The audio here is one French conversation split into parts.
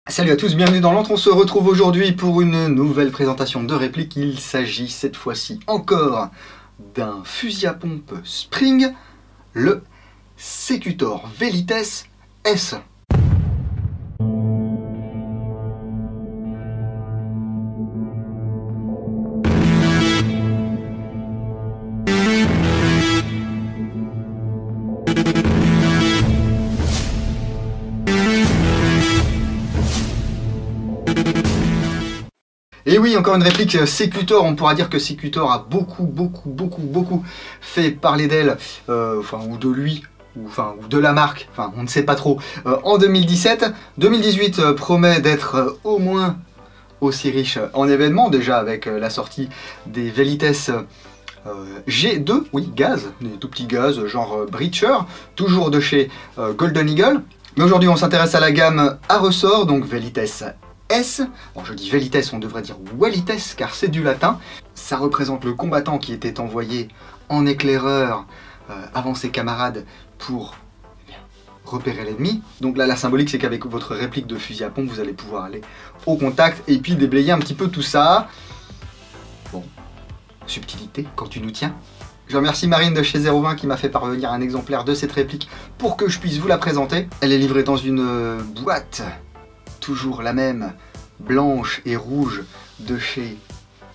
Salut à tous, bienvenue dans l'Entre. On se retrouve aujourd'hui pour une nouvelle présentation de réplique. Il s'agit cette fois-ci encore d'un fusil à pompe Spring, le Secutor Velites S. Et oui, encore une réplique Secutor. On pourra dire que Secutor a beaucoup fait parler d'elle, ou de lui, ou de la marque, on ne sait pas trop, en 2017. 2018 promet d'être au moins aussi riche en événements, déjà avec la sortie des Velites G2, oui, gaz, des tout petits gaz, genre Breacher, toujours de chez Golden Eagle. Mais aujourd'hui, on s'intéresse à la gamme à ressort, donc Velites S. Bon, je dis Velites, on devrait dire Velites car c'est du latin. Ça représente le combattant qui était envoyé en éclaireur avant ses camarades pour repérer l'ennemi. Donc là, la symbolique, c'est qu'avec votre réplique de fusil à pompe, vous allez pouvoir aller au contact et puis déblayer un petit peu tout ça. Bon, subtilité quand tu nous tiens. Je remercie Marine de chez 020 qui m'a fait parvenir un exemplaire de cette réplique pour que je puisse vous la présenter. Elle est livrée dans une boîte, toujours la même, blanche et rouge, de chez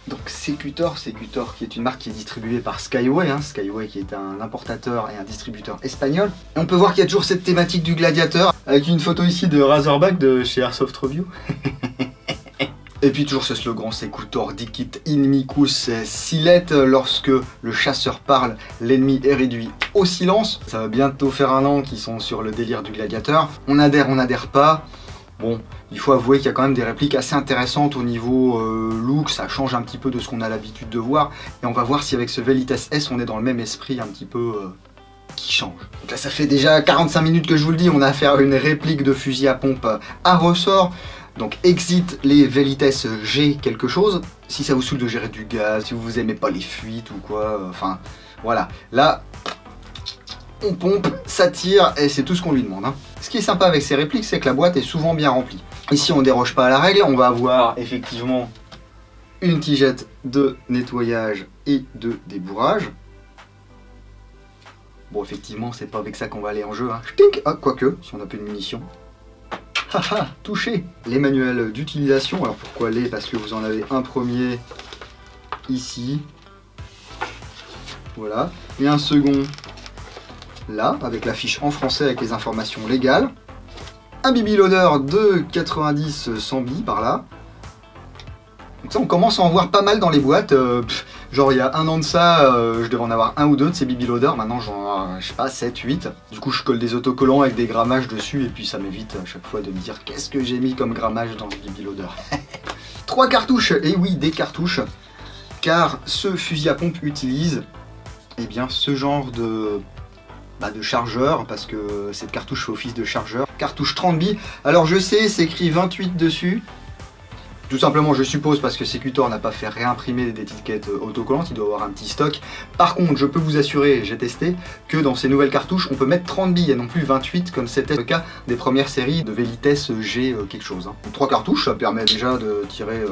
donc Secutor qui est une marque qui est distribuée par Skyway, Skyway qui est un importateur et un distributeur espagnol. Et on peut voir qu'il y a toujours cette thématique du gladiateur, avec une photo ici de Razorback de chez Airsoft Review. Et puis toujours ce slogan Secutor dicit inimicus silet, lorsque le chasseur parle, l'ennemi est réduit au silence. Ça va bientôt faire un an qu'ils sont sur le délire du gladiateur. On n'adhère pas. Bon, il faut avouer qu'il y a quand même des répliques assez intéressantes au niveau look, ça change un petit peu de ce qu'on a l'habitude de voir. Et on va voir si avec ce Velites S, on est dans le même esprit un petit peu qui change. Donc là, ça fait déjà 45 minutes que je vous le dis, on a affaire à une réplique de fusil à pompe à ressort. Donc exit les Velites G quelque chose. Si ça vous saoule de gérer du gaz, si vous aimez pas les fuites ou quoi, voilà. Là, on pompe, ça tire et c'est tout ce qu'on lui demande. Ce qui est sympa avec ces répliques, c'est que la boîte est souvent bien remplie. Ici, on ne déroge pas à la règle, on va avoir effectivement une tigette de nettoyage et de débourrage. Bon, effectivement, c'est pas avec ça qu'on va aller en jeu. Ah, quoique, si on n'a plus de munitions. Haha, touché. Les manuels d'utilisation, alors pourquoi les? Parce que vous en avez un premier ici. Voilà. Et un second là, avec la fiche en français avec les informations légales. Un BB loader de 90-100 billes par là. Donc ça, on commence à en voir pas mal dans les boîtes. Genre il y a un an de ça, je devais en avoir un ou deux de ces BB loaders. Maintenant j'en ai, je sais pas, 7, 8. Du coup je colle des autocollants avec des grammages dessus et puis ça m'évite à chaque fois de me dire qu'est-ce que j'ai mis comme grammage dans le BB loader. 3 cartouches, et oui, des cartouches. Car ce fusil à pompe utilise ce genre de chargeur, parce que cette cartouche fait office de chargeur. Cartouche 30 billes. Alors je sais, c'est écrit 28 dessus. Tout simplement, je suppose, parce que Secutor n'a pas fait réimprimer des étiquettes autocollantes, il doit avoir un petit stock. Par contre, je peux vous assurer, j'ai testé, que dans ces nouvelles cartouches, on peut mettre 30 billes et non plus 28, comme c'était le cas des premières séries de Velites G quelque chose. 3 cartouches, ça permet déjà de tirer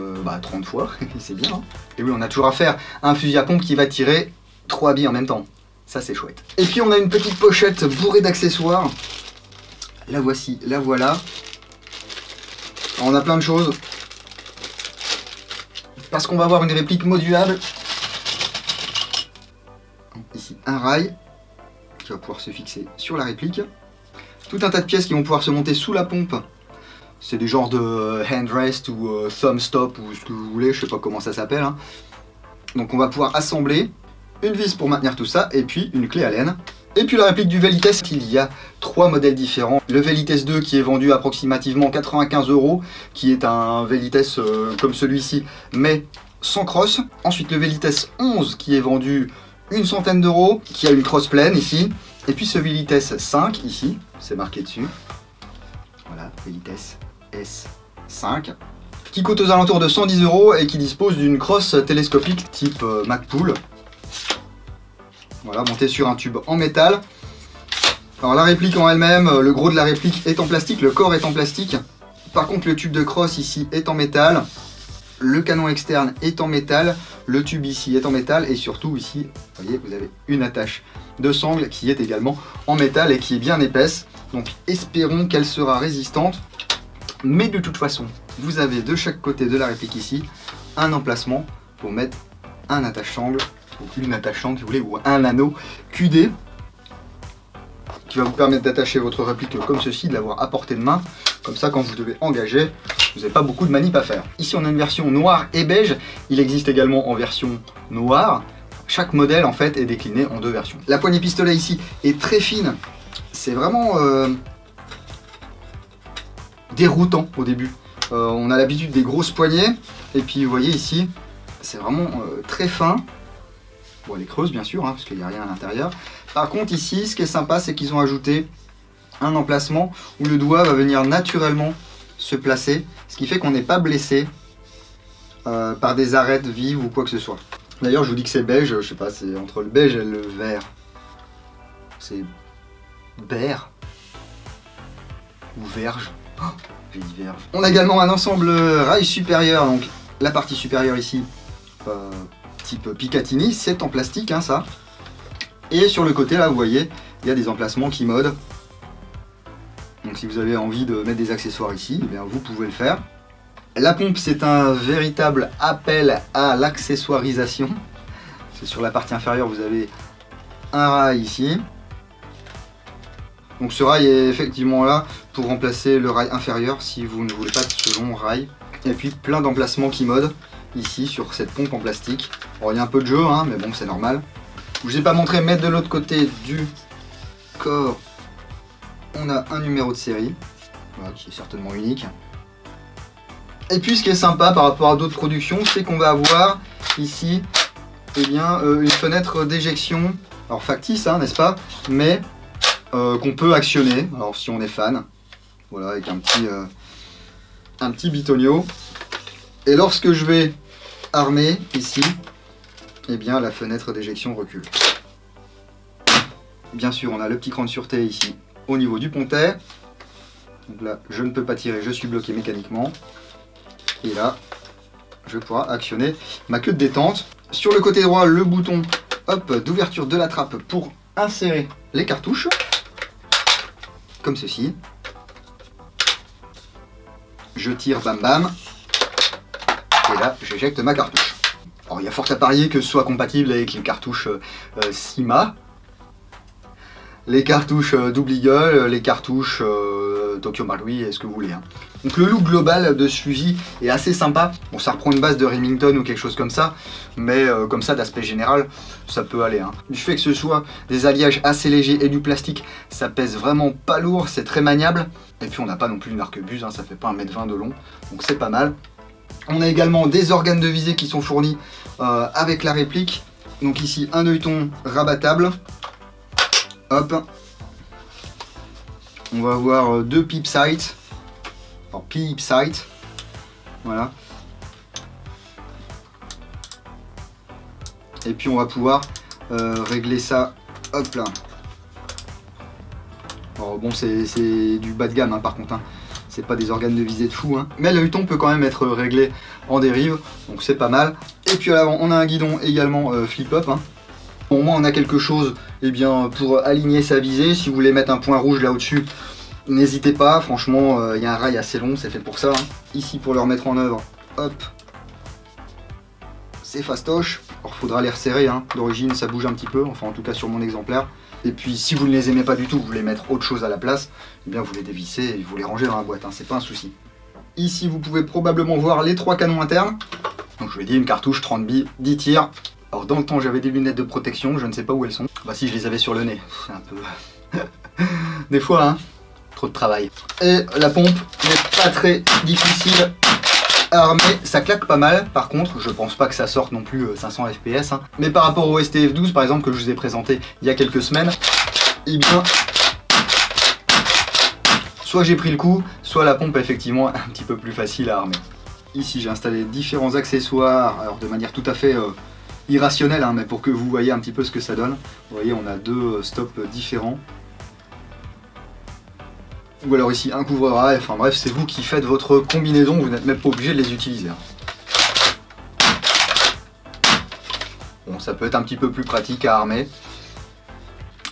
30 fois, c'est bien. Et oui, on a toujours à faire un fusil à pompe qui va tirer 3 billes en même temps. Ça c'est chouette. Et puis on a une petite pochette bourrée d'accessoires. La voici, la voilà. Alors, on a plein de choses. Parce qu'on va avoir une réplique modulable. Ici un rail qui va pouvoir se fixer sur la réplique. Tout un tas de pièces qui vont pouvoir se monter sous la pompe. C'est des genres de handrest ou thumb stop ou ce que vous voulez, je sais pas comment ça s'appelle. Donc on va pouvoir assembler une vis pour maintenir tout ça, et puis une clé Allen. Et puis la réplique du Velites, il y a 3 modèles différents. Le Velites 2 qui est vendu approximativement 95 €, qui est un Velites comme celui-ci, mais sans crosse. Ensuite le Velites 11 qui est vendu une centaine d'euros, qui a une crosse pleine ici. Et puis ce Velites 5 ici, c'est marqué dessus. Voilà, Velites S5. Qui coûte aux alentours de 110 € et qui dispose d'une crosse télescopique type Magpul. Voilà, montée sur un tube en métal. Alors la réplique en elle-même, le gros de la réplique est en plastique, le corps est en plastique. Par contre le tube de crosse ici est en métal, le canon externe est en métal, le tube ici est en métal et surtout ici, vous voyez, vous avez une attache de sangle qui est également en métal et qui est bien épaisse. Donc espérons qu'elle sera résistante. Mais de toute façon, vous avez de chaque côté de la réplique ici un emplacement pour mettre un attache-sangle, ou une attache-sangle si vous voulez, ou un anneau QD qui va vous permettre d'attacher votre réplique comme ceci, de l'avoir à portée de main. Comme ça, quand vous devez engager, vous n'avez pas beaucoup de manip à faire. Ici, on a une version noire et beige. Il existe également en version noire. Chaque modèle, en fait, est décliné en deux versions. La poignée pistolet ici est très fine. C'est vraiment déroutant au début. On a l'habitude des grosses poignées. Et puis, vous voyez ici, c'est vraiment très fin. Bon, elle est creuse, bien sûr, hein, parce qu'il n'y a rien à l'intérieur. Par contre, ici, ce qui est sympa, c'est qu'ils ont ajouté un emplacement où le doigt va venir naturellement se placer, ce qui fait qu'on n'est pas blessé par des arêtes vives ou quoi que ce soit. D'ailleurs, je vous dis que c'est beige, je sais pas, c'est entre le beige et le vert. C'est beige ou verge. Oh, j'ai dit verge. On a également un ensemble rail supérieur, donc la partie supérieure ici, type Picatinny, c'est en plastique, hein, ça. Et sur le côté, là, vous voyez, il y a des emplacements qui modent. Donc si vous avez envie de mettre des accessoires ici, eh bien, vous pouvez le faire. La pompe, c'est un véritable appel à l'accessoirisation. Sur la partie inférieure, vous avez un rail ici. Donc ce rail est effectivement là pour remplacer le rail inférieur si vous ne voulez pas de ce long rail. Et puis plein d'emplacements qui modent ici sur cette pompe en plastique. Bon, il y a un peu de jeu, hein, mais bon, c'est normal. Je vous ai pas montré, mais de l'autre côté du corps, on a un numéro de série, voilà, qui est certainement unique. Et puis ce qui est sympa par rapport à d'autres productions, c'est qu'on va avoir ici une fenêtre d'éjection, alors factice, hein, n'est-ce pas, mais qu'on peut actionner, alors si on est fan, voilà, avec un petit bitonio. Et lorsque je vais armer ici, eh bien la fenêtre d'éjection recule. Bien sûr, on a le petit cran de sûreté ici au niveau du pontet. Donc là, je ne peux pas tirer, je suis bloqué mécaniquement. Et là, je pourrai actionner ma queue de détente. Sur le côté droit, le bouton d'ouverture de la trappe pour insérer les cartouches. Comme ceci. Je tire, bam bam. Et là, j'éjecte ma cartouche. Alors, il y a fort à parier que ce soit compatible avec les cartouches Cyma, les cartouches Double Eagle, les cartouches Tokyo Marui, et ce que vous voulez. Hein. Donc le look global de ce fusil est assez sympa. Bon, ça reprend une base de Remington ou quelque chose comme ça, mais comme ça, d'aspect général, ça peut aller. Hein. Du fait que ce soit des alliages assez légers et du plastique, ça pèse vraiment pas lourd, c'est très maniable. Et puis on n'a pas non plus une arquebuse, hein, ça fait pas 1,20 m de long, donc c'est pas mal. On a également des organes de visée qui sont fournis avec la réplique. Donc ici, un œilleton rabattable. Hop. On va avoir deux peep sights. Alors, peep sight. Voilà. Et puis on va pouvoir régler ça. Hop là. Alors bon, c'est du bas de gamme, hein, par contre. Hein. C'est pas des organes de visée de fou, hein. Mais l'œilleton peut quand même être réglé en dérive, donc c'est pas mal. Et puis à l'avant, on a un guidon également flip-up. Hein. Au moins on a quelque chose pour aligner sa visée. Si vous voulez mettre un point rouge là au-dessus, n'hésitez pas. Franchement, il y a un rail assez long, c'est fait pour ça. Hein. Ici, pour le remettre en œuvre, hop, c'est fastoche. Alors faudra les resserrer, hein. D'origine ça bouge un petit peu, enfin en tout cas sur mon exemplaire. Et puis si vous ne les aimez pas du tout, vous voulez mettre autre chose à la place, eh bien vous les dévissez et vous les rangez dans la boîte, hein, c'est pas un souci. Ici vous pouvez probablement voir les trois canons internes. Donc je vous ai dit, une cartouche 30 billes, 10 tirs. Alors dans le temps j'avais des lunettes de protection, je ne sais pas où elles sont. Bah si, je les avais sur le nez, c'est un peu... des fois hein, trop de travail. Et la pompe n'est pas très difficile à armer, ça claque pas mal. Par contre, je pense pas que ça sorte non plus 500 fps. Hein. Mais par rapport au STF12 par exemple que je vous ai présenté il y a quelques semaines, eh bien, soit j'ai pris le coup, soit la pompe est effectivement un petit peu plus facile à armer. Ici j'ai installé différents accessoires, alors de manière tout à fait irrationnelle, hein, mais pour que vous voyez un petit peu ce que ça donne. Vous voyez, on a deux stops différents. Ou alors ici un couvre-rail, enfin bref, c'est vous qui faites votre combinaison, vous n'êtes même pas obligé de les utiliser. Bon, ça peut être un petit peu plus pratique à armer.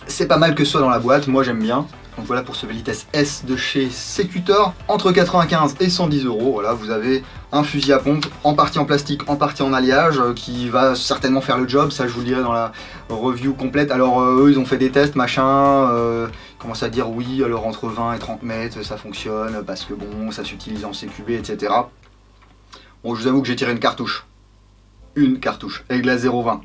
C'est pas mal que ce soit dans la boîte, moi j'aime bien. Donc voilà pour ce Velites S de chez Secutor. Entre 95 et 110 €, voilà, vous avez un fusil à pompe, en partie en plastique, en partie en alliage, qui va certainement faire le job, ça je vous le dirai dans la review complète. Alors eux ils ont fait des tests, machin, commencent à dire oui, alors entre 20 et 30 mètres ça fonctionne, parce que bon, ça s'utilise en CQB, etc. Bon, je vous avoue que j'ai tiré une cartouche, avec la 0,20.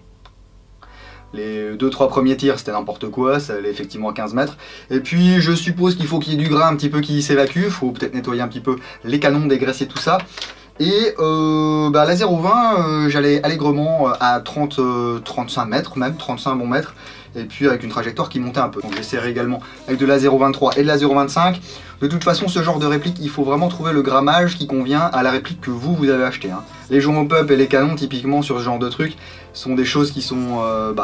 Les 2-3 premiers tirs c'était n'importe quoi, ça allait effectivement à 15 mètres. Et puis je suppose qu'il faut qu'il y ait du gras un petit peu qui s'évacue, il faut peut-être nettoyer un petit peu les canons, dégraisser tout ça. Et la 0,20 j'allais allègrement à 35 mètres, même 35 bons mètres. Et puis avec une trajectoire qui montait un peu. Donc j'essaierai également avec de la 0,23 et de la 0,25. De toute façon, ce genre de réplique, il faut vraiment trouver le grammage qui convient à la réplique que vous avez acheté. Hein. Les journaux pop et les canons, typiquement sur ce genre de trucs, sont des choses qui sont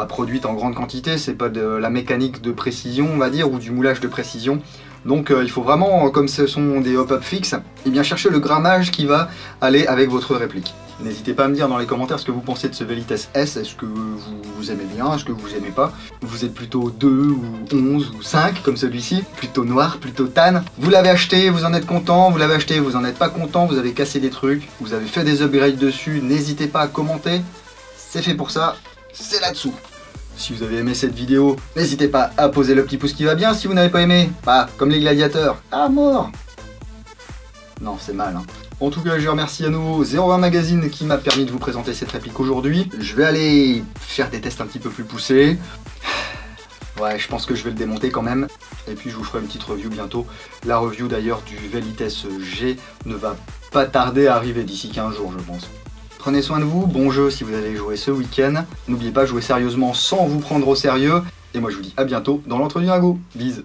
produites en grande quantité. C'est pas de la mécanique de précision, on va dire, ou du moulage de précision. Donc il faut vraiment, comme ce sont des hop-up fixes, et bien chercher le grammage qui va aller avec votre réplique. N'hésitez pas à me dire dans les commentaires ce que vous pensez de ce Velites S. Est-ce que vous aimez bien, est-ce que vous aimez pas? Vous êtes plutôt 2 ou 11 ou 5 comme celui-ci? Plutôt noir, plutôt tan? Vous l'avez acheté, vous en êtes content? Vous l'avez acheté, vous en êtes pas content? Vous avez cassé des trucs? Vous avez fait des upgrades dessus? N'hésitez pas à commenter. C'est fait pour ça, c'est là-dessous. Si vous avez aimé cette vidéo, n'hésitez pas à poser le petit pouce qui va bien. Si vous n'avez pas aimé, comme les gladiateurs, à mort! Non, c'est mal, hein. En tout cas, je remercie à nouveau 01 Magazine qui m'a permis de vous présenter cette réplique aujourd'hui. Je vais aller faire des tests un petit peu plus poussés. Ouais, je pense que je vais le démonter quand même. Et puis je vous ferai une petite review bientôt. La review d'ailleurs du Velites G ne va pas tarder à arriver d'ici 15 jours, je pense. Prenez soin de vous, bon jeu si vous allez jouer ce week-end. N'oubliez pas de jouer sérieusement sans vous prendre au sérieux. Et moi je vous dis à bientôt dans l'Entre du Drago. Bise.